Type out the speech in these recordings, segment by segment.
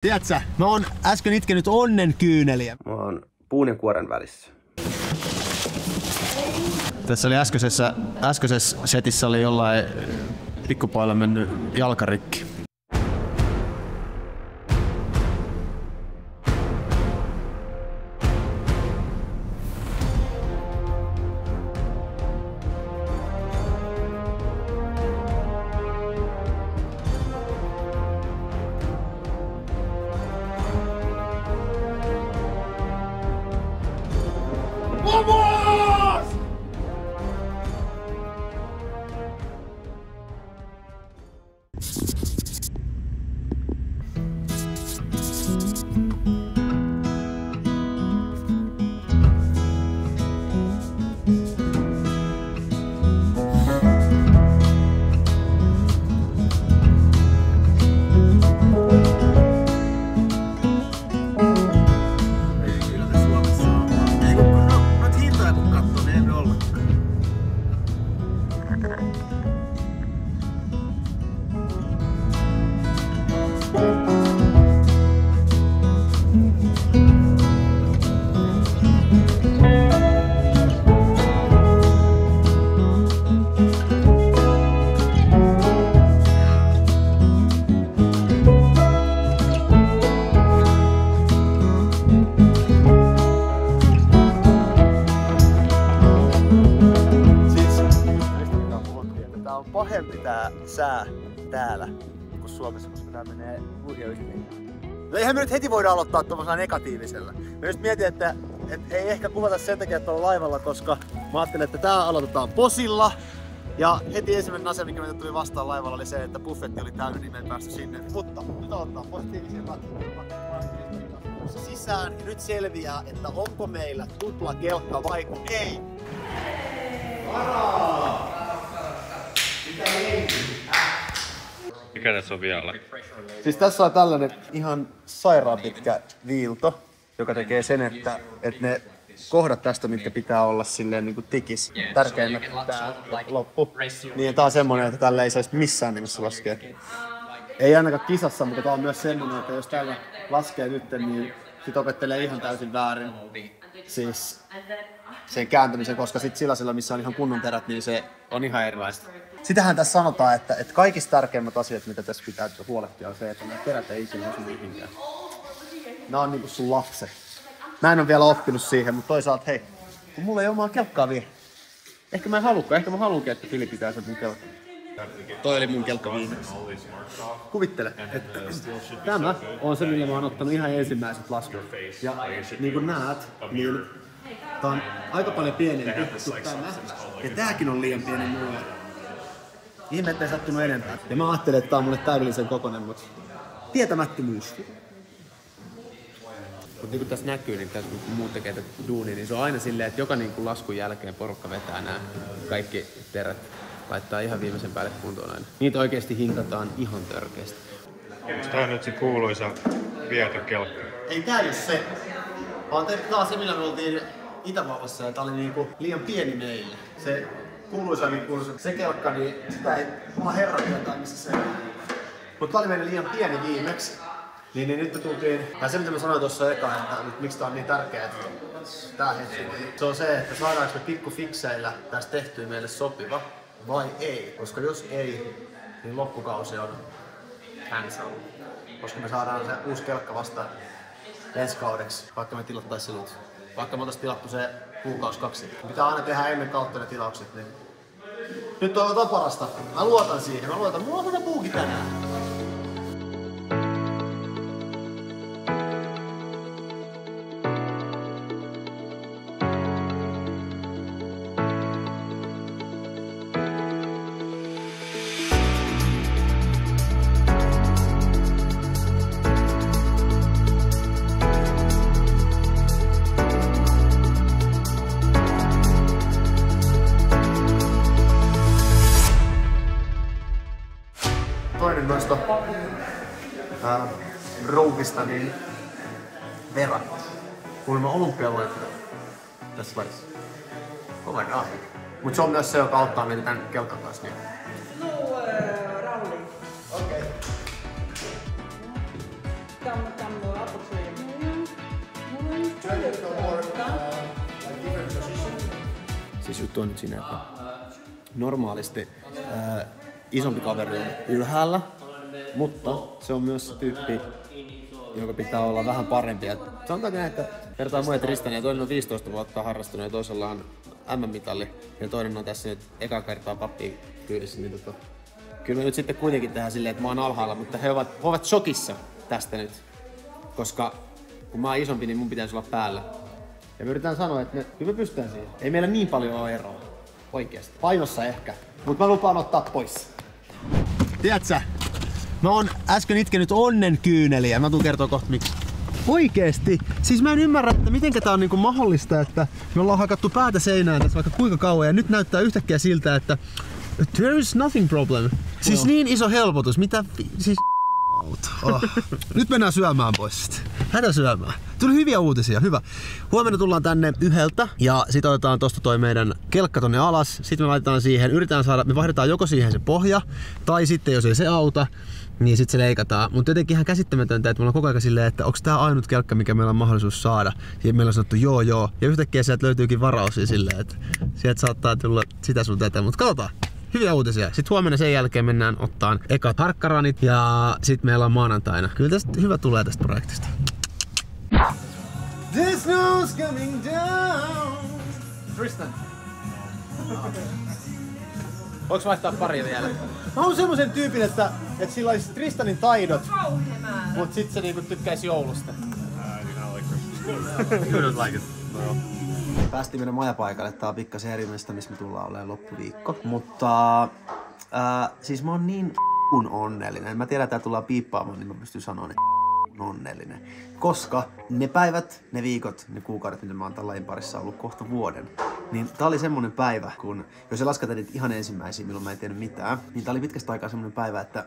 Tiedätkö, mä oon äsken itkenyt onnenkyyneliä. Mä oon puun ja kuoren välissä. Tässä oli äskeisessä setissä oli jollain pikkupojalla mennyt jalkarikki. Pahempi tää sää täällä kuin Suomessa, koska tää menee huihjöytiin. No eihän me nyt heti voida aloittaa tuollaisella negatiivisella. Mä just mietin, että ei ehkä kuvata sen takia, että on laivalla, koska mä ajattelin, että tää aloitetaan posilla. Ja heti ensimmäinen asia, mikä meitä tuli vastaan laivalla, oli se, että buffetti oli täynnä, niin me ei päästy sinne. Mutta nyt aloitetaan positiivisia sisään ja nyt selviää, että onko meillä tupla kelkka vai ei. Varaa! Mikä tässä on vielä? Siis tässä on tällainen ihan sairaan pitkä viilto, joka tekee sen, että ne kohdat tästä, mitkä pitää olla silleen niin kuin tikis. Tärkeimmät tää loppu. Niin tää on semmonen, että tällä ei saisi missään nimessä laskea. Ei ainakaan kisassa, mutta tää on myös semmonen, että jos tällä laskee nyt, niin sit opettelee ihan täysin väärin. Siis sen kääntämisen, koska sit sillä missä on ihan kunnon terät, niin se on ihan erilaista. Sitähän tässä sanotaan, että kaikista tärkeimmät asiat, mitä tässä pitää huolehtia, on se, että nämä terät ei ikinä osu mihinkään. Nämä on niinku sun lapset. Mä en ole vielä oppinut siihen, mutta toisaalta hei, kun mulla ei ole omaa kelkkaa vielä. Ehkä mä en halukaan, ehkä mä haluankin, että Fili pitää sen mun kelkka. Toi oli mun kelkka viimeksi. Kuvittele, että tämä on se, millä mä oon ottanut ihan ensimmäiset laskut. Ja niin kuin näet, niin tää on aika paljon pienempi kuin tämä. Ja tääkin on liian pieni mulle. Ihme, ettei sattunut enempää. Ja mä ajattelin, että tää on mulle täydellisen kokoinen, mutta tietämättömyys. Mutta niin kuin tässä näkyy, niin kun muut tekee tätä duunia, niin se on aina silleen, että joka niin kuin laskun jälkeen porukka vetää nämä kaikki terät. Laittaa ihan viimeisen päälle kuntoon aina. Niitä oikeesti hinkataan ihan törkeästi. Tää on nyt se kuuluisa vietokelkka. Ei tää ole se. Vaan tää on se, millä me oltiin Itävallassa ja tää oli niinku liian pieni meille. Se kuuluisa se kelkka, niin sitä ei oma herra tietää missä se on. Mutta tää oli meille liian pieni viimeksi. Niin nyt me tultiin, tai se mitä mä sanoin tuossa eka, että nyt, miksi tää on niin tärkeää, että tää hetki. Se on se, että saadaanko me pikkufikseillä tästä tehtyä meille sopiva vai ei. Koska jos ei, niin loppukausi on cancel. Koska me saadaan se uusi kelkka vasta ensi kaudeksi, vaikka me tilattais se nyt. Vaikka me oltais tilattu se kuukausi 2. Pitää aina tehdä ennen kautta ne tilaukset. Niin. Nyt toivotaan parasta. Mä luotan siihen. Mulla on tätä puukin tänään. Toinen noista rouvista, niin Vera. Kuulemma olympiavoittaja tässä lajissa. Oh my god. Mut se on myös se, joka auttaa meitä tän kelkan kanssa. Niin. No, ralli. Okei. Okay. Siis juttu on nyt siinä, että normaalisti isompi kaveri on ylhäällä, mutta se on myös se tyyppi, joka pitää olla vähän parempi. Sanotaan näin, että vertaan mua ja Tristania, toinen on 15 vuotta harrastunut ja toisella on MM-mitalli ja toinen on tässä nyt eka kertaa pappiin kyydissä. Niin kyllä me nyt sitten kuitenkin tehdään silleen, että mä oon alhaalla, mutta he ovat shokissa tästä nyt. Koska kun mä oon isompi, niin mun pitäisi olla päällä. Ja me yritetään sanoa, että kyllä me pystytään siihen. Ei meillä niin paljon ole eroa. Oikeesti. Painossa ehkä. Mut mä lupaan ottaa pois. Tiedätkö? Mä oon äsken itkenyt onnen kyyneliä. Mä tuun kertoo kohta miksi. Oikeesti? Siis mä en ymmärrä, että mitenkä tää on niinku mahdollista, että me ollaan hakattu päätä seinään tässä vaikka kuinka kauan ja nyt näyttää yhtäkkiä siltä, että there is nothing problem. Siis niin iso helpotus. Mitä siis oh. Nyt mennään syömään pois. Hätä syömään. Tuli hyviä uutisia, hyvä. Huomenna tullaan tänne 1 ja sit otetaan tosta toi meidän kelkka tonne alas. Sitten me laitetaan siihen, yritetään saada, me vaihdetaan joko siihen se pohja, tai sitten jos ei se auta, niin sit se leikataan. Mutta jotenkin ihan käsittämätöntä, että meillä on koko ajan silleen, että onks tää ainut kelkka, mikä meillä on mahdollisuus saada. Ja meillä on sanottu joo. Ja yhtäkkiä sieltä löytyykin varausia silleen, että sieltä saattaa tulla sitä sun tätä, mutta katsotaan. Hyviä uutisia. Sitten huomenna sen jälkeen mennään ottaan ekat harkkaranit ja sit meillä on maanantaina. Kyllä tästä hyvä tulee tästä projektista. The snow's coming down. Tristan. Voinko vaihtaa paria vielä? Mä oon semmosen tyypin, että sillä olisi Tristanin taidot, mut sit se niinku tykkäisi joulusta. Päästiin meidän majapaikalle. Tää on pikkasen eri mistä, missä me tullaan olemaan loppuviikko. Mutta siis mä oon niin onnellinen. Mä tiedän, että tää tullaan piippaamaan, niin mä pystyn sanomaan, että onnellinen. Koska ne päivät, ne viikot, ne kuukaudet, mitä mä oon tämän lajin parissa ollut kohta vuoden, niin tää oli semmonen päivä, kun jos lasketaan niitä ihan ensimmäisiä, milloin mä en tiennyt mitään, niin tää oli pitkästä aikaa semmonen päivä, että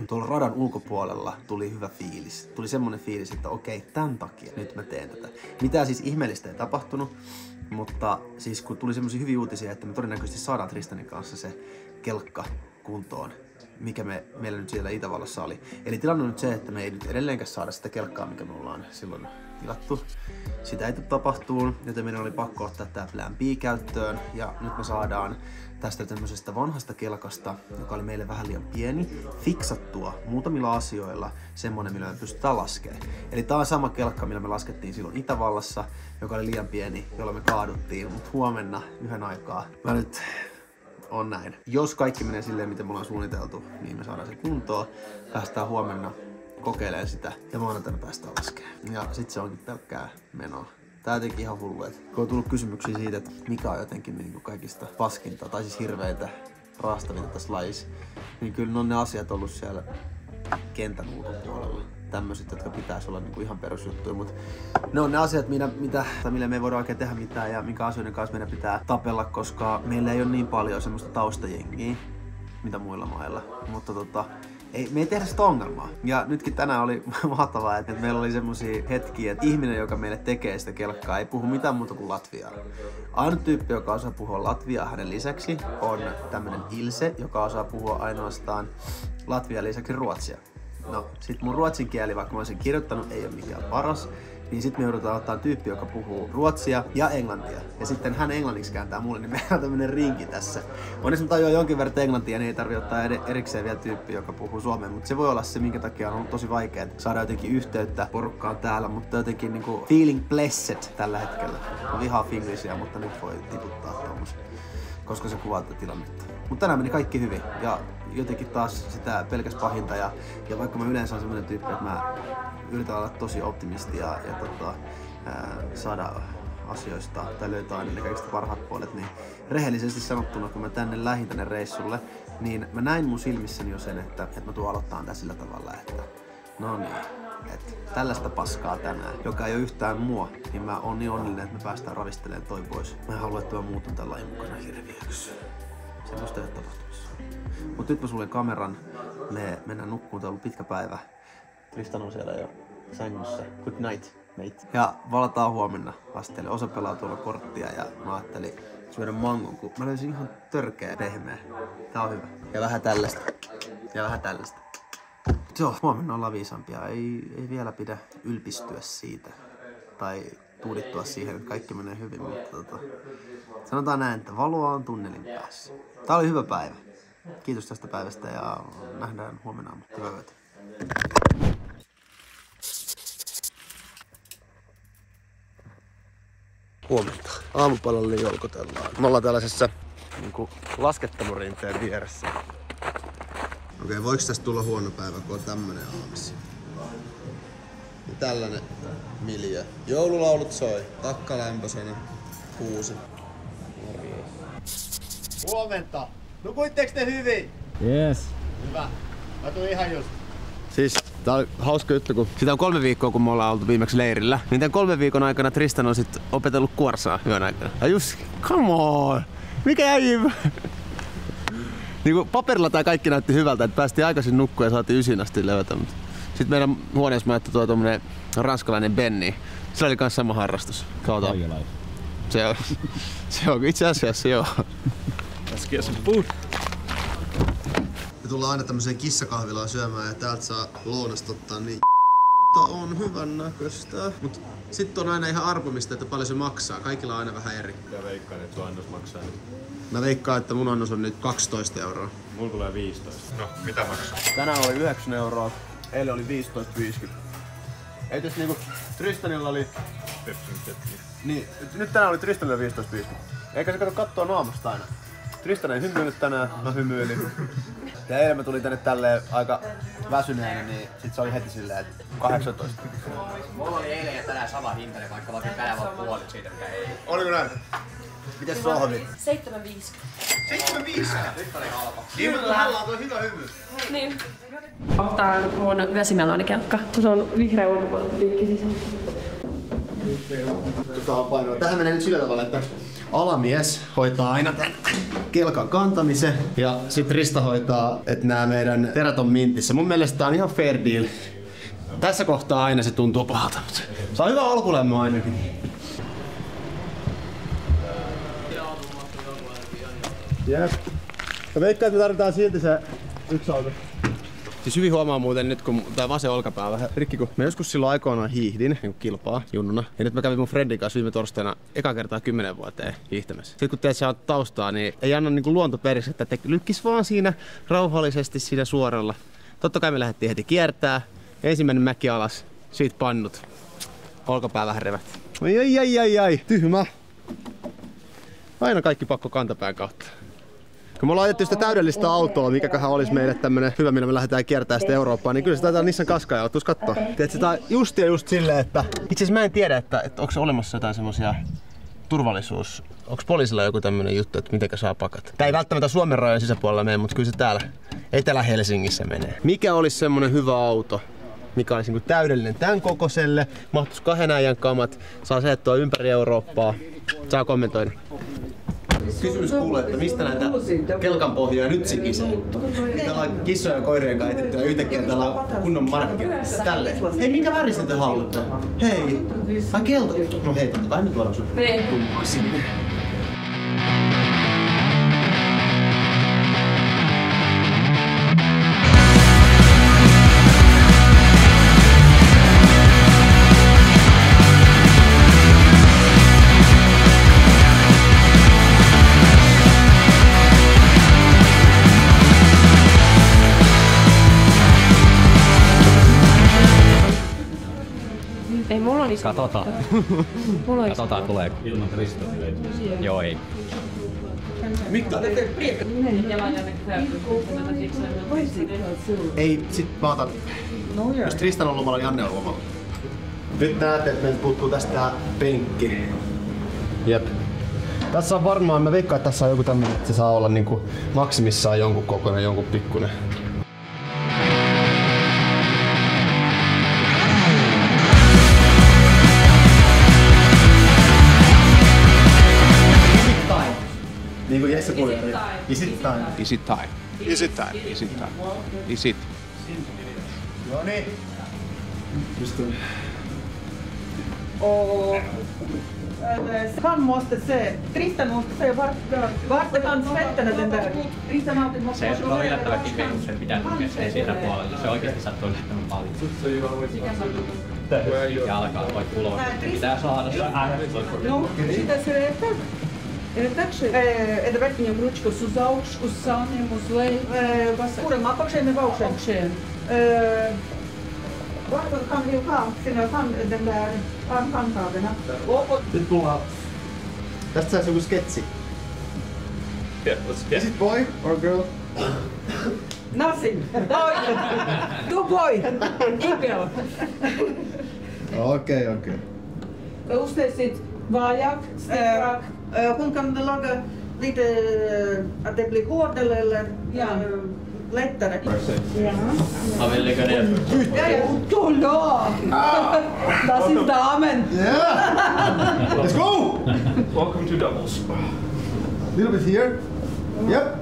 tuolla radan ulkopuolella tuli hyvä fiilis. Tuli semmonen fiilis, että okei, tän takia nyt mä teen tätä. Mitään siis ihmeellistä ei tapahtunut, mutta siis kun tuli semmosia hyviä uutisia, että me todennäköisesti saadaan Tristanin kanssa se kelkka kuntoon, mikä meillä nyt siellä Itävallassa oli. Eli tilanne on nyt se, että me ei nyt edelleenkään saada sitä kelkkaa, mikä me ollaan silloin tilattu. Sitä ei tule tapahtuun, joten meidän oli pakko ottaa tää Plan B käyttöön. Ja nyt me saadaan tästä tämmöisestä vanhasta kelkasta, joka oli meille vähän liian pieni, fiksattua muutamilla asioilla semmonen, millä me pystytään laskemaan. Eli tää on sama kelkka, millä me laskettiin silloin Itävallassa, joka oli liian pieni, jolla me kaaduttiin. Mutta huomenna 1 aikaa mä nyt on näin. Jos kaikki menee silleen, miten me ollaan suunniteltu, niin me saadaan se kuntoon. Päästään huomenna kokeilemaan sitä ja maanantaina päästään laskemaan. Ja sit se onkin pelkkää menoa. Tää on jotenkin ihan hullu, että kun on tullut kysymyksiä siitä, että mikä on jotenkin niin kaikista paskinta tai siis hirveitä raastavinta tässä lajissa, niin kyllä ne on ne asiat ollut siellä kentän ulkopuolella. Tämmöiset, jotka pitäisi olla niinku ihan perusjuttuja, mutta ne on ne asiat, millä me ei voida oikein tehdä mitään ja minkä asioiden kanssa meidän pitää tapella, koska meillä ei ole niin paljon semmoista taustajengiä, mitä muilla mailla. Mutta me ei tehdä sitä ongelmaa. Ja nytkin tänään oli mahtavaa, että meillä oli semmosia hetkiä, että ihminen, joka meille tekee sitä kelkkaa, ei puhu mitään muuta kuin latviaa. Ainut tyyppi, joka osaa puhua latviaa hänen lisäksi, on tämmönen Ilse, joka osaa puhua ainoastaan latvian lisäksi ruotsia. No, sit mun ruotsin kieli, vaikka mä olisin kirjoittanut, ei ole mikään paras. Niin sit me joudutaan ottaa tyyppi, joka puhuu ruotsia ja englantia. Ja sitten hän englanniksi kääntää mulle, niin meillä on tämmönen rinki tässä. Onneksi mä tajuan jonkin verran englantia, niin ei tarvitse ottaa erikseen vielä tyyppi, joka puhuu suomea. Mutta se voi olla se, minkä takia on ollut tosi vaikea saada jotenkin yhteyttä porukkaan täällä. Mutta jotenkin niinku feeling blessed tällä hetkellä. On vihaa finglishia, mutta nyt voi tiputtaa tommosen, koska se kuvaa tätä tilannetta. Mutta tänään meni kaikki hyvin. Ja jotenkin taas sitä pelkäs pahinta. Ja vaikka mä yleensä on semmonen tyyppi, että mä yritän olla tosi optimisti ja saada asioista tai löytää aina ne kaikista parhaat puolet, niin rehellisesti sanottuna, kun mä lähdin tänne reissulle, niin mä näin mun silmissäni jo sen, että mä tuun aloittaa tää sillä tavalla, että no niin, että tällaista paskaa tänään, joka ei ole yhtään mua, niin mä oon niin onnellinen, että me päästään ravistelemaan toi pois. Mä en halua, että mä muutun tällä lajin mukana hirviöksi. Semmoista ei ole tapahtumassa. Mut nyt mä suljen kameran, me mennään nukkuun, tää on ollut pitkä päivä. Tristan on siellä jo sängyssä. Good night, mate. Ja valataan huomenna asteelle. Osa pelaa tuolla korttia ja mä ajattelin syödä mangon, kun mä löysin ihan törkeä pehmeä. Tää on hyvä. Ja vähän tällaista. Joo, huomenna ollaan viisaampia. Ei vielä pidä ylpistyä siitä. Tai tuudittua siihen, että kaikki menee hyvin, mutta sanotaan näin, että valoa on tunnelin päässä. Tää oli hyvä päivä. Kiitos tästä päivästä ja nähdään huomenna. Hyvää yötä. Huomenta. Aamupalalle jolkotellaan. Me ollaan tällaisessa laskettamorinteen vieressä. Okei, voiko tästä tulla huono päivä, kun on tämmönen aamis? Ja tällainen miljö. Joululaulut soi. Takka lämpöisenä. Kuusi. Huomenta! Nukuitteko te hyvin? Yes. Hyvä. Mä tuun ihan just. Siis tää on hauska juttu, kun sitä on 3 viikkoa, kun me ollaan oltu viimeksi leirillä. Niin tämän 3 viikon aikana Tristan on sit opetellut kuorsaa yön aikana. Ja just, come on! Mikä äijä? Niinku paperilla tää kaikki näytti hyvältä, että päästiin aikaisin nukkua ja saatiin 9 asti levätä. Sitten meidän huoneessa majoittui tuo tommonen ranskalainen Benni. Sillä oli kans sama harrastus. Kautta. Se on itse asiassa joo. Let's get some food. Me tullaan aina tämmöiseen kissakahvilaan syömään ja täältä saa lounasta ottaa niin on hyvän näköistä. Mut sit on aina ihan arpomista, että paljon se maksaa. Kaikilla on aina vähän eri. Ja veikkaan, että sun annos maksaa nyt. Mä veikkaan, että mun annos on nyt 12 €. Mulla tulee 15. No, mitä maksaa? Tänään oli 9 €, eilen oli 15,50. Ei tässä niinku Tristanilla oli... Niin, nyt tänään oli Tristanilla 15,50. Eikä se kato kattoo naamasta aina. Tristan ei hymyillyt tänään, mä hymyilin. Ja eilen mä tulin tänne tälleen aika väsyneenä, niin sit se oli heti silleen, että 18. Mulla oli eilen ja tänään sama hinta, vaikka vaikka tänään vaan puolet siitä, mikä ei. Oliko näin? Mites sohvi? 7,50. 7,50? Nyt oli halpa. Niin, mutta hänellä on toi hyvä hymy. Niin. Tää on mun vesimelonikelkka. Se on vihreä ulkopuolella piikki sisällä. Tähän menee nyt sillä tavalla, että alamies hoitaa aina tämän kelkan kantamisen ja sit Rista hoitaa, että nämä meidän terät on mintissä. Mun mielestä tää on ihan fair deal. Tässä kohtaa aina se tuntuu pahalta, mutta se on hyvä alkulämmö ainakin. Jep. Mä veikkaan, että me tarvitaan silti se yksi auto. Siis hyvin huomaa muuten nyt, kun tää vasen olkapää on vähän rikki, kun mä joskus silloin aikoinaan hiihdin niin kilpaa junnuna. Ja nyt mä kävin mun friendin kanssa viime torstaina eka kertaa 10 vuoteen hiihtämässä. Sitten kun teet sä oot taustaa, niin ei anna niinku luonto periksi, että te lykkis vaan siinä rauhallisesti siinä suoralla. Totta kai me lähdettiin heti kiertää. Ensimmäinen mäki alas, siitä pannut. Olkapää vähän revähti. Ai, tyhmä. Aina kaikki pakko kantapään kautta. Kun me ollaan ajettu sitä täydellistä autoa, mikäköhän olisi meille tämmönen hyvä, millä me lähdetään kiertämään sitä Eurooppaa, niin kyllä se taitaa Nissan Qashqai tuus kattoo. Tiedätkö, tää just ja just silleen, että itse asiassa mä en tiedä, että onko olemassa jotain semmosia turvallisuus. Onko poliisilla joku tämmönen juttu, että mitenkä saa pakat? Tää ei välttämättä Suomen rajojen sisäpuolella mene, mutta kyllä se täällä Etelä-Helsingissä menee. Mikä olisi semmonen hyvä auto, mikä olisi niinku täydellinen tän kokoiselle, mahtuisi 2 äijän kamat, saa seettua ympäri Eurooppaa. Saa kommentoida. Kysymys kuuluu, että mistä näitä kelkan pohjaa nyt sikisee? Täällä on kissoja ja koirien kanssa etetty ja yhtäkkiä täällä on kunnon markkinassa. Tälleen. Hei, minkä väristä te haluatte? Hei. Ai kelta. No hei, vähän nyt tuodaan sun kummaa sinne. Ei, mulla on iso. Katsotaan. Mulla on iso. Katsotaan tulee. Joo, ei. Mikko? Ei, sit mä otan. Jos Tristan on lomalla, Janne on lomalla. Nyt näette, että meiltä puuttuu tästä tää penkki. Jep. Tässä on varmaan, mä veikkaan, että tässä on joku tämmönen, että se saa olla niinku maksimissaan jonkun kokoinen, jonkun pikkunen. Niin kuin Jesse tuli. Is it time? Is it time? Is it time? Is it time? Is it? No niin. Just Han måste se. Tristan måste se vart är han svettänä den där. Tristan alltid måste Se on yllättävän kipeä, kun sen pitää tukea sen sillä puolella. Se oikeasti sattuu yllättävän paljon. Ja alkaa toi kuloa. Pitää saada se Ну, считай, это верхнюю ручку с augšu, uz sāniem, uz leju. Kuram apakšējiem vai augšējiem? Varbūt kan vi ha den där handtagen. Nyt mulla on... Tästä saisi joku sketsi. Is it boy or girl? Nothing. Du boy. Girl. Okej. Uztaisīt vājāk, stiprāk. Hon kan laga lite att det blir hårdare eller lättare. Han vill lägga ner. Tulla! Das ist Damen. Yeah! Let's go! Welcome to doubles. Little bit here. Yep.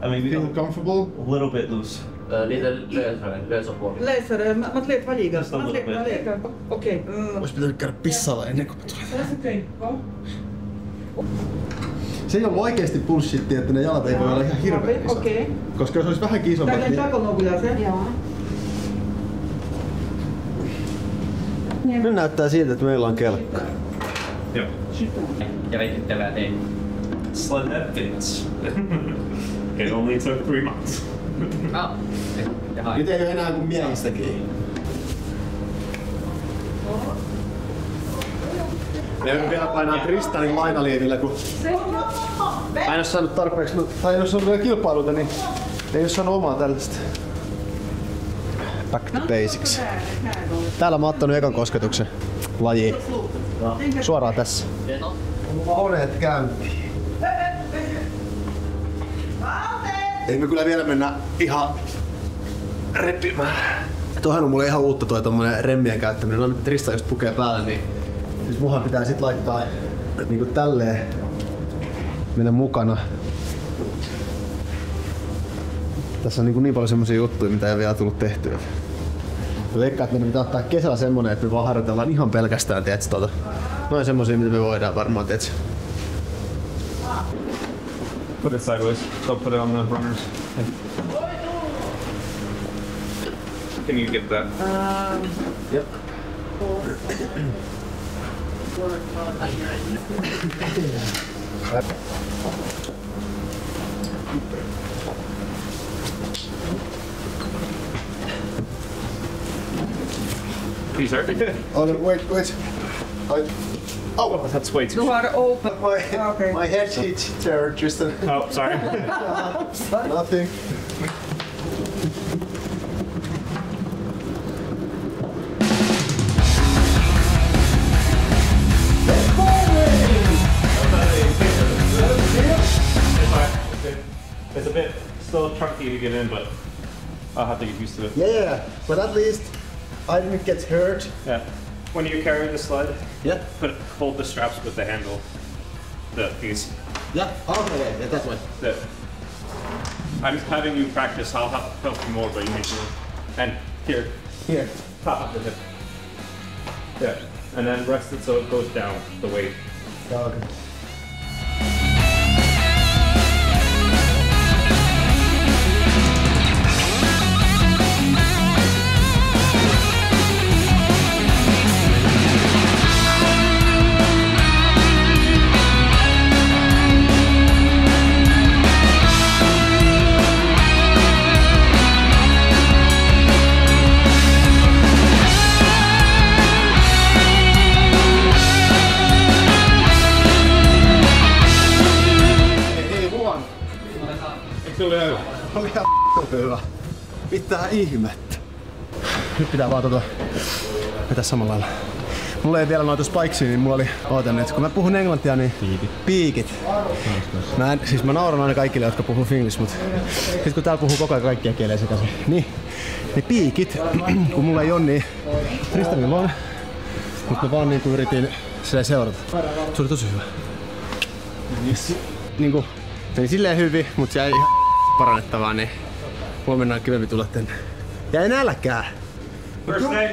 I mean, we Feel feel comfortable. a little bit loose. Lite lösä puoli. Läsare, mä tlet väliga. Okei. Ois pitänyt käydä pissalla ennen kuin mä tulen. Okei. Se ei ollut oikeesti bullshittia, että ne jalat ei voi olla ihan hirveän isot. Okei. Koska jos olisi vähänkin isommat, Tällä niin... jakonovulla se? Joo. Nyt näyttää siltä, että meillä on kelkka. Joo. Ja veitittävää tein. Sled that fits. It only took 3 months. Jaha. Nyt ei ole enää kuin miehistäkin. Me vielä painaa Tristanin lainaliivillä, kun mä en oo saanut tarpeeksi, tai en oo saanut vielä kilpailuta, niin ei oo saanut omaa tällaista. Back to basics. Täällä mä oon ottanut ekan kosketuksen lajiin. Suoraan tässä. Koneet käyntiin. Ei me kyllä vielä mennä ihan repimään. Tuohan on mulle ihan uutta toi tommonen remmien käyttäminen. No nyt Trista just pukee päälle, niin siis muhan pitää sit laittaa niinku tälleen mennä mukana. Tässä on niin paljon semmosia juttuja, mitä ei ole vielä tullut tehtyä. Mä veikkaan, että meidän pitää ottaa kesällä semmonen, että me vaan harjoitellaan ihan pelkästään, tiedätkö, noin semmosia, mitä me voidaan varmaan, tiedätkö. Put it sideways. Don't put it on the runners. Can you get that? Yep. These are. Oh, no, wait. Oh, That's way too. Du har open. my head hit there, Tristan. Oh, sorry. Nothing. It's a bit still chunky to get in, but I'll have to get used to it. Yeah, but at least I didn't get hurt. Yeah. When you carry the sled, Yeah. hold the straps with the handle, the piece. Yeah. Okay, yeah, that one. I'm having you practice. I'll help you more, but you need to. And here, Here. top of the hip. Yeah. And then rest it so it goes down the weight. Okay. Oli ihan hyvä. Mitä ihmettä. Nyt pitää vaan vetää samalla lailla. Mulla ei vielä noita spikesia, niin mulla oli... Ootan nyt, kun mä puhun englantia, niin... Piikit. Mä nauran aina kaikille, jotka puhuu finglish, mut... Sit kun täällä puhuu koko ajan kaikkia kieliä sekaisin. Niin piikit, kun mulla ei oo niin... Tristanilla on. Mut mä vaan niinku yritin seurata. Se oli tosi hyvä. Niinku... Meni silleen hyvin, mut jäi ihan parannettavaa, niin huomenna on kivempi tulla tänne. Ja ei nälkää! First day.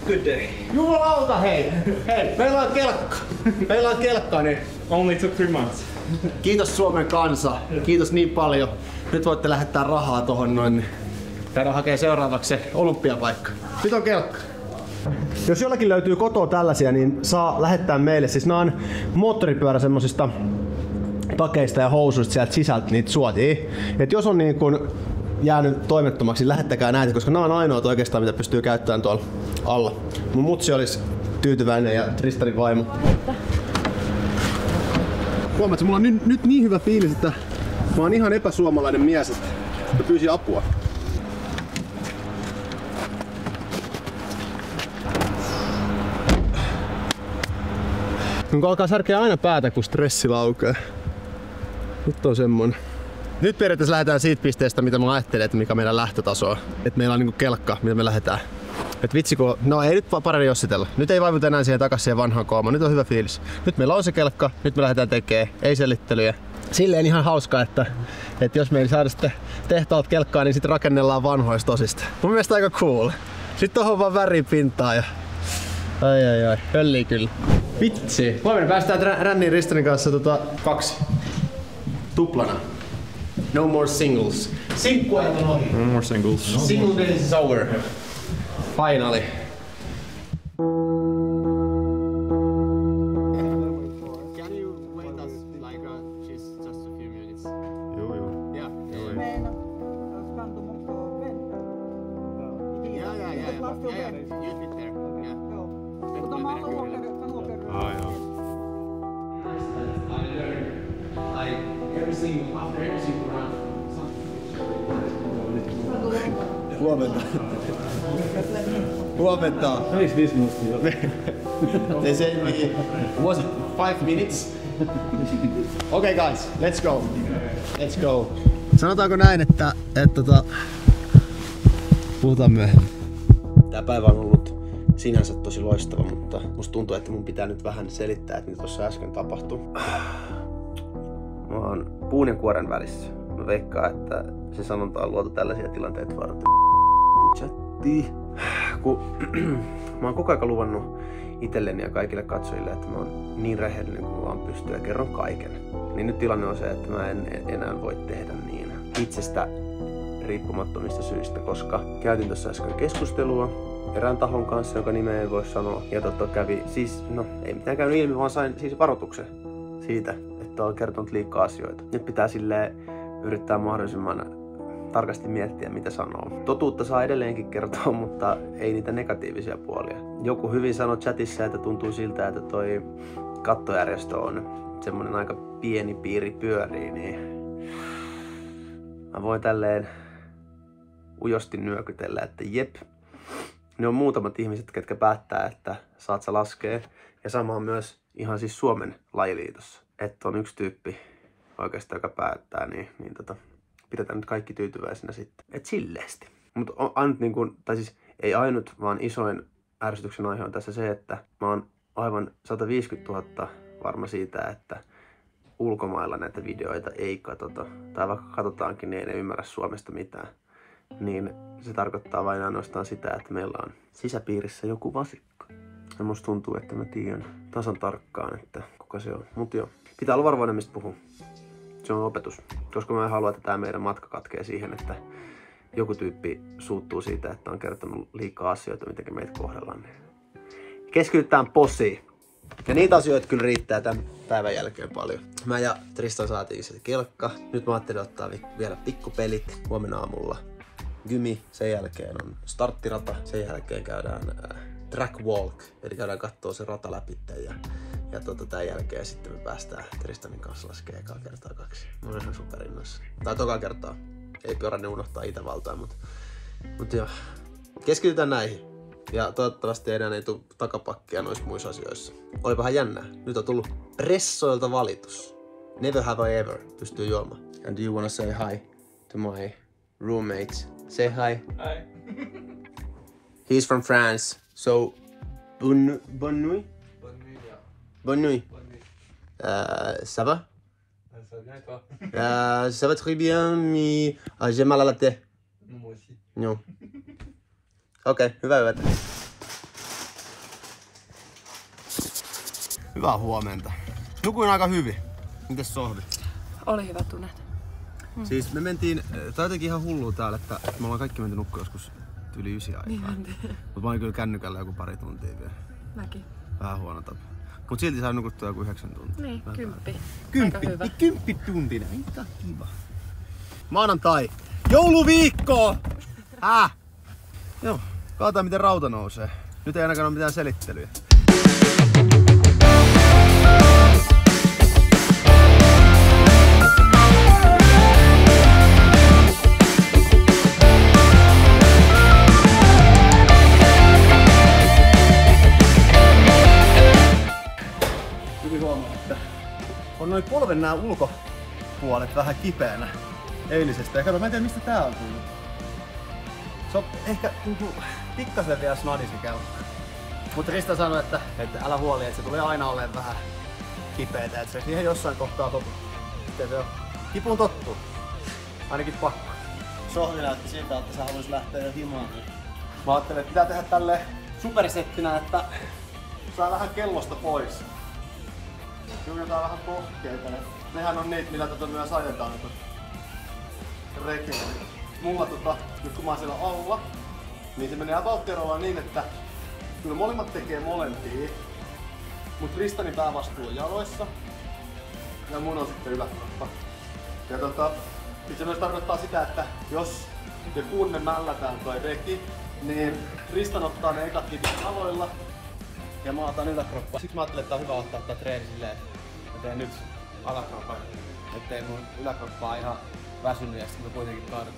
Good day. Jumalauta, hei! Hei, meillä on kelkka. Meillä on kelkka, niin Only took 3 months. kiitos Suomen kansa. Kiitos niin paljon. Nyt voitte lähettää rahaa tohon noin, niin käydään hakee seuraavaksi se olympiapaikka. Nyt on kelkka. Jos jollakin löytyy kotoa tällaisia, niin saa lähettää meille. Siis nää on moottoripyörä semmosista takeista ja housuista sieltä sisältä niitä suotii. Et jos on niin kun jäänyt toimettomaksi, niin lähettäkää näitä, koska nämä on ainoat oikeastaan mitä pystyy käyttämään tuolla alla. Mun mutsi olisi tyytyväinen ja Tristanin vaimo. Huomaat, mulla on nyt niin hyvä fiilis, että mä oon ihan epäsuomalainen mies, että mä pyysin apua. Kun alkaa särkeä aina päätä, kun stressi laukee. Nyt on semmonen. Nyt periaatteessa lähdetään siitä pisteestä, mitä mä ajattelen, että mikä meidän lähtötaso on. Että meillä on niinku kelkka, mitä me lähdetään. Et vitsi kun... No ei nyt paremmin jossitella. Nyt ei vaivuta enää siihen takas siihen vanhaan koomaan. Nyt on hyvä fiilis. Nyt meillä on se kelkka, nyt me lähdetään tekemään. Ei selittelyjä. Silleen ihan hauskaa, että jos me ei saada sitten tehtaalta kelkkaa, niin sitten rakennellaan vanhoista tosista. Mun mielestä aika cool. Sitten tohon vaan väripintaa ja... Ai. Höllii kyllä. Vitsi. Huomenna päästään Rännin Ristanin kanssa 2. Tuplana. No more singles. Sinkkuajat on ohi. No more singles. Single days is over. Finally. Can you wait us like just a few minutes? Jo. Yeah. Kan de också vänta? Yeah. You sit there. Yeah. Och de andra åker. Like every single after every single round. Huomenta. Olis 5 minuuttia. They said was it 5 minutes? Okay guys, let's go. Let's go. Sanotaanko näin, että puhutaan myöhemmin. Tää päivä on ollut sinänsä tosi loistava, mutta musta tuntuu, että mun pitää nyt vähän selittää, että mitä tuossa äsken tapahtui. Mä oon puun ja kuoren välissä. Mä veikkaan, että se sanonta on luotu tällaisia tilanteita varten. Chatti. Kun mä oon koko ajan luvannut itselleni ja kaikille katsojille, että mä oon niin rehellinen kuin mä vaan pystyn ja kerron kaiken. Niin nyt tilanne on se, että mä en enää voi tehdä niin itsestä riippumattomista syistä, koska käytin tuossa äsken keskustelua erään tahon kanssa, jonka nimeä ei voi sanoa. Ja kävi, siis no ei mitään käynyt ilmi, vaan sain siis varoituksen siitä, että olen kertonut liikaa asioita. Nyt pitää silleen yrittää mahdollisimman tarkasti miettiä, mitä sanoo. Totuutta saa edelleenkin kertoa, mutta ei niitä negatiivisia puolia. Joku hyvin sanoi chatissa, että tuntuu siltä, että toi kattojärjestö on semmonen aika pieni piiri pyörii, niin mä voin tälleen ujosti nyökytellä, että jep. Ne on muutamat ihmiset, ketkä päättää, että saat sä laskea. Ja sama on myös ihan siis Suomen lajiliitossa. Että on yksi tyyppi oikeastaan, joka päättää, niin pidetään nyt kaikki tyytyväisenä sitten. Et silleesti. Mutta ainut tai siis ei ainut, vaan isoin ärsytyksen aihe on tässä se, että mä oon aivan 150 000 varma siitä, että ulkomailla näitä videoita ei katsota. Tai vaikka katsotaankin, niin ei ne ymmärrä Suomesta mitään. Niin se tarkoittaa vain ainoastaan sitä, että meillä on sisäpiirissä joku vasikko. Ja musta tuntuu, että mä tiedän tasan tarkkaan, että kuka se on. Mut joo, pitää olla varovainen mistä puhuu. Se on opetus. Koska mä en halua, että tää meidän matka katkee siihen, että joku tyyppi suuttuu siitä, että on kertonut liikaa asioita, miten meitä kohdellaan. Keskitytään posiin. Ja niitä asioita kyllä riittää tämän päivän jälkeen paljon. Mä ja Tristan saatiin se kelkka. Nyt mä ajattelin ottaa vielä pikkupelit. Huomenna aamulla gymi. Sen jälkeen on starttirata. Sen jälkeen käydään track walk. Eli käydään kattoo se rata läpi. Ja tämän jälkeen sitten me päästään Tristanin kanssa laskee ekaa kertaa 2. Mä oon ihan superinnoissa. Tai toka kertaa. Ei pyöräni unohtaa Itävaltaa, mutta joo. Keskitytään näihin. Ja toivottavasti enää ei tule takapakkia noissa muissa asioissa. Oli vähän jännää. Nyt on tullut pressoilta valitus. Never have I ever. Pystyy juomaan. And do you wanna say hi to my roommates? Say hi. Hi. He's from France. So, bonne nuit. Bonne nuit. Bonne nuit. Ça va? Ça va bien et toi? Ça va très bien, mais j'ai mal à la tête. Moi aussi. Non. Okei, hyvää yötä. Hyvää huomenta. Nukuin aika hyvin. Mites Sohvi? Oli hyvät unet. Siis me mentiin, tää jotenkin ihan hullua täällä, että me ollaan kaikki menty nukkua joskus yli 9 aikaa. Mut mä olin kyllä kännykällä joku pari tuntia vielä. Mäkin. Vähän huono tapa. Mut silti saa nukuttua joku 9 tuntia. Niin, 10. Kymppi, Aika hyvä. 10 tuntia. Mitä kiva. Maanantai. Jouluviikko! Joo, katsotaan miten rauta nousee. Nyt ei ainakaan ole mitään selittelyjä. Hyvin huomaa, että on noin polven nää ulkopuolet vähän kipeänä eilisestä. Ja kato, mä en tiedä mistä tää on tullut. Se on ehkä pikkasen vielä snadisi kelkka. Mutta Rista sanoi, että älä huoli, että se tulee aina olleen vähän kipeetä, että se siihen jossain kohtaa totu. Sitten se on kipuun tottuu. Ainakin pakko. Sohvi näytti siltä, että sä haluais lähteä jo himaan. Mä ajattelin, että pitää tehdä tälleen supersettinä, että saa vähän kellosta pois. Juhdetaan vähän kohkeita. Nehän on niitä, millä myös ajetaan rekillä. Mulla nyt kun mä oon siellä alla, niin se menee about niin, että kyllä molemmat tekee molempia. Mut Ristanin päävastuu on jaloissa ja mun on sitten yläkroppa. Ja sit se myös tarkoittaa sitä, että jos te kunne mällätään toi reki, niin Ristan ottaa ne ekat kitit jaloilla ja mä otan yläkroppaa. Siksi mä ajattelin, että on hyvä ottaa tää treeni silleen, että mä teen nyt alakroppan, ettei mun yläkroppaa ihan väsynyt ja sitten mä kuitenkin tartun.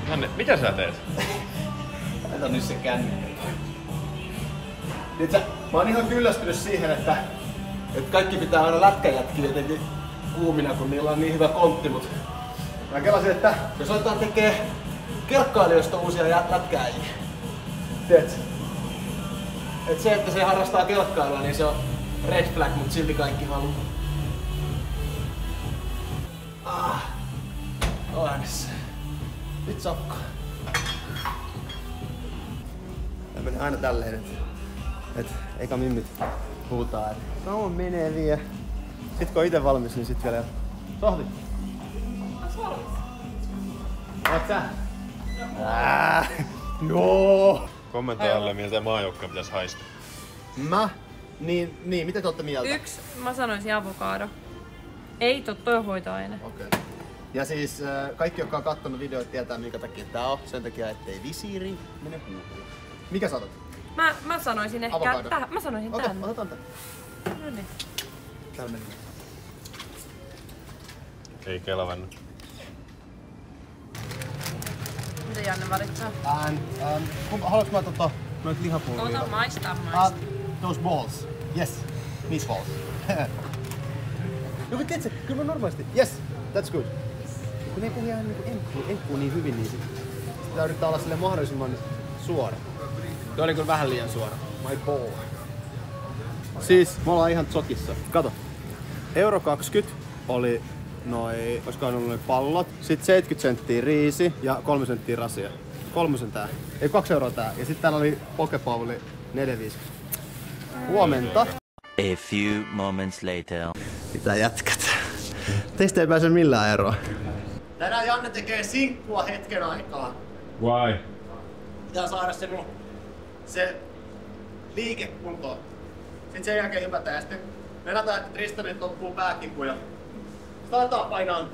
Janne, mitä sä teet? Tätä on nyt se kännykkä. Tiedätkö, mä oon ihan kyllästynyt siihen, että kaikki pitää aina lätkäjätkiä jotenkin kuumina, kun niillä on niin hyvä kontti, mut mä kelasin, että jos aletaan tekee kelkkailijoista uusia lätkäjiä, tiedätkö? Et se, että se harrastaa kelkkailua, niin se on red flag, mut silti kaikki haluu. Onneksi. Nyt sakka. Tää menee aina tälleen, että eikä mimmit huutaa, että kauan menee vielä. Sit kun on ite valmis, niin sit vielä Sohvi. Oot sä? Joo! Kommentoi alle, miltä maajoukkoja pitäisi haistaa. Niin, mitä te ootte mieltä? 1, mä sanoisin avokado. Ei, toi on hoitoaine. Okei. Ja siis kaikki, jotka on kattonut videoita, tietää minkä takia tää on. Sen takia, ettei visiiri mene huuruun. Mikä sä otat? Mä sanoisin ehkä avokado. mä sanoisin Okei, tänne. otetaan tän. No niin. Täällä meni. Ei kelvannut. Mitä Janne valittaa? Haluatko mä noit lihapullia? Ota maistaa. Those balls. Yes. These balls. Joku tiedätkö, kyllä mä normaalisti. Yes, that's good. Kun ne ei puhu ihan niinku enkkuun niin hyvin, niin sitä yrittää olla sille mahdollisimman suora. Tuo oli kyllä vähän liian suora. My ball. Siis me ollaan ihan tsokissa. Kato. Euro 20 oli olisikohan ollut noin pallot. Sitten 70 senttiä riisi ja 3 senttiä rasia. 3 tää. Ei 2 euroa tää. Ja sitten täällä oli pokebowli 4,50. Huomenta. A few moments later. Mitä jätkät? Teistä ei pääse millään eroa. Tänään Janne tekee sinkkua hetken aikaa. Why? Pitää saada se liike kuntoon. Sitten sen jälkeen hypätään ja sitten venataan, että Tristanit loppuu pääkipu ja sitten aletaan painaa.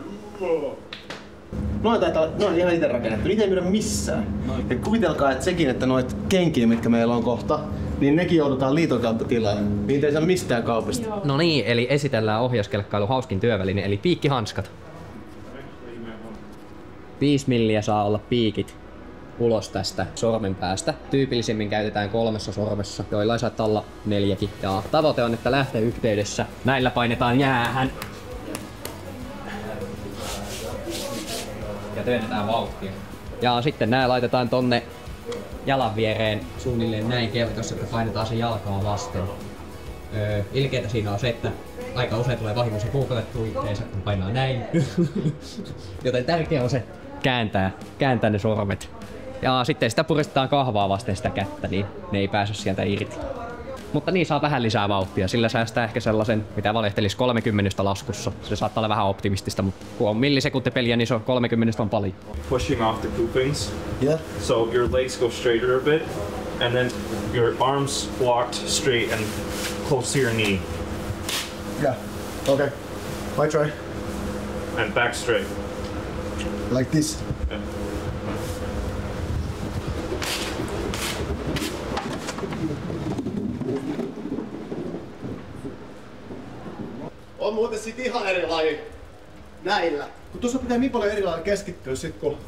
Noita on ihan ite rakennettu, niitä ei myydä missään. Ja kuvitelkaa, että sekin, että noit kenkiä, mitkä meillä on kohta, niin nekin joudutaan liiton kautta tilaamaan. Niitä ei saa mistään kaupasta. No niin, eli esitellään ohjauskelkkailu hauskin työväline, eli piikkihanskat. 5 milliä saa olla piikit ulos tästä sormenpäästä. Tyypillisimmin käytetään 3 sormessa, joilla saattaa olla 4kin. Ja tavoite on, että lähtöyhteydessä näillä painetaan jäähän. Ja työnnetään vauhtia. Ja sitten nää laitetaan tonne jalan viereen suunnilleen näin kelkassa, että painetaan se jalkaa vasten. Ilkeetä siinä on se, että aika usein tulee vahingossa puukotettua itteensä, kun painaa näin. Joten tärkeää on se kääntää ne sormet. Ja sitten sitä puristetaan kahvaa vasten sitä kättä, niin ne ei pääse sieltä irti. Mutta niin saa vähän lisää vauhtia, sillä säästää ehkä sellaisen, mitä valehtelisi 30 laskussa. Se saattaa olla vähän optimistista, mutta kun on millisekuntipeliä, niin se on 30 on paljon. Pushing off the poopings. Yeah. So your legs go straighter a bit, and then your arms walked straight and close to your knee. Yeah. Okay. I try. And back straight. Like this. Yeah. On muuten sit ihan eri laji näillä. Kun tuossa pitää niin paljon eri lailla keskittyä sit, kun on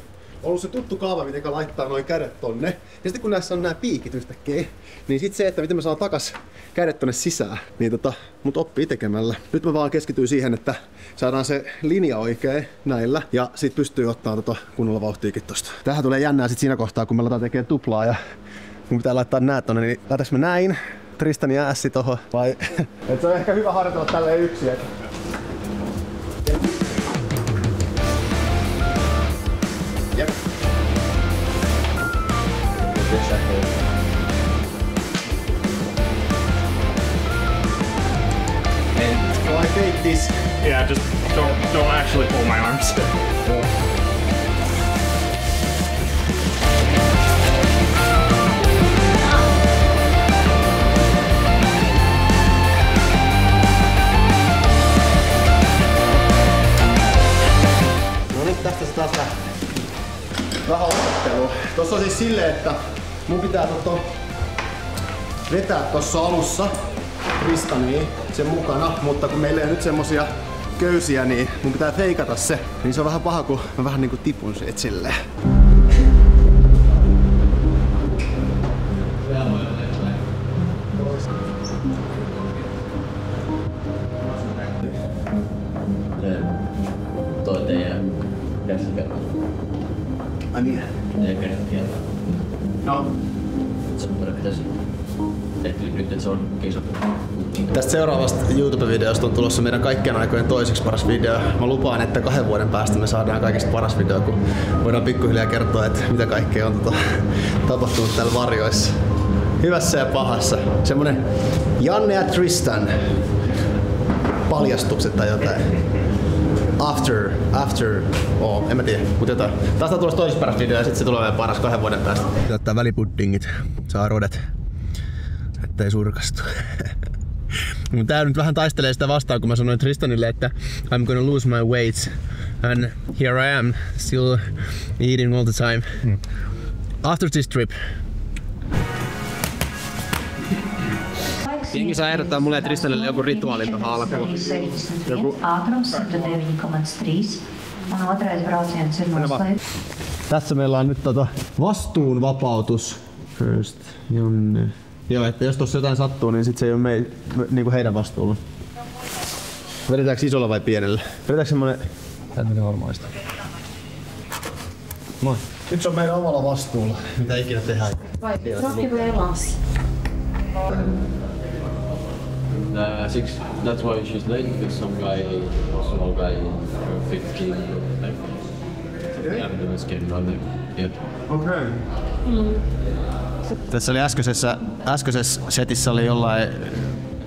ollut se tuttu kaava, miten laittaa noin kädet tonne. Ja sitten kun näissä on nämä piikit yhtäkkiä, niin sit se, että miten mä saan takas kädet tonne sisään, niin mut oppii tekemällä. Nyt mä vaan keskityin siihen, että saadaan se linja oikein näillä ja sit pystyy ottaa kunnolla vauhtiikin tosta. Tähän tulee jännää sit siinä kohtaa, kun me aletaan tekemään tuplaa ja kun pitää laittaa nää tonne, niin laitaks mä näin? Tristanin ässi tohon vai? Et se on ehkä hyvä harjoitella tälleen yksin. Jep. So I take this. Yeah, just don't actually pull my arms. Tästä se taas vähän opettelua. Tossa on siis silleen, että mun pitää vetää tossa alussa Tristania sen mukana, mutta kun meillä ei nyt semmosia köysiä, niin mun pitää feikata se. Niin se on vähän paha, kun mä vähän niinku tipun siitä silleen. Toi teidän käsikäpä. Ai niin? Teidän käsikäpä. No. Se pitäisi tehty nyt, että se on iso. Tästä seuraavasta YouTube-videosta on tulossa meidän kaikkien aikojen toiseksi paras video. Mä lupaan, että 2 vuoden päästä me saadaan kaikista paras video, kun voidaan pikkuhiljaa kertoa, että mitä kaikkea on tapahtunut täällä varjoissa. Hyvässä ja pahassa. Semmonen Janne ja Tristan paljastukset tai jotain. After, en mä tiedä, mutta jotain. Taas on tulossa toisessa paras video ja sit se tulee vielä paras 2 vuoden päästä. Ottaa välipuddingit, saa rodet, ettei surkastu. Tää nyt vähän taistelee sitä vastaan, kun mä sanoin Tristanille, että I'm gonna lose my weight. And here I am, still eating all the time. After this trip. Jengi saa ehdottaa mulle ja Tristanille joku rituaalin tuohon alkuun. Tässä meillä on nyt vastuunvapautus. First, Janne. Joo, että jos tossa jotain sattuu, niin sit se ei ole niinku heidän vastuulla. Vedetäänkö isolla vai pienellä? Vedetäänkö semmonen... Tää menee normaista. Moi. Nyt se on meidän omalla vastuulla, mitä ikinä tehdään. That's why she's late, because some small guy, 15, like, yeah, was getting on there. Yeah. Okay. Tässä oli äskeisessä setissä oli jollain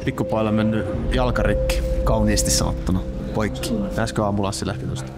pikkupoilla mennyt jalkarikki, kauniisti sanottuna, poikki. Äsken aamulla Lassi lähti tosta.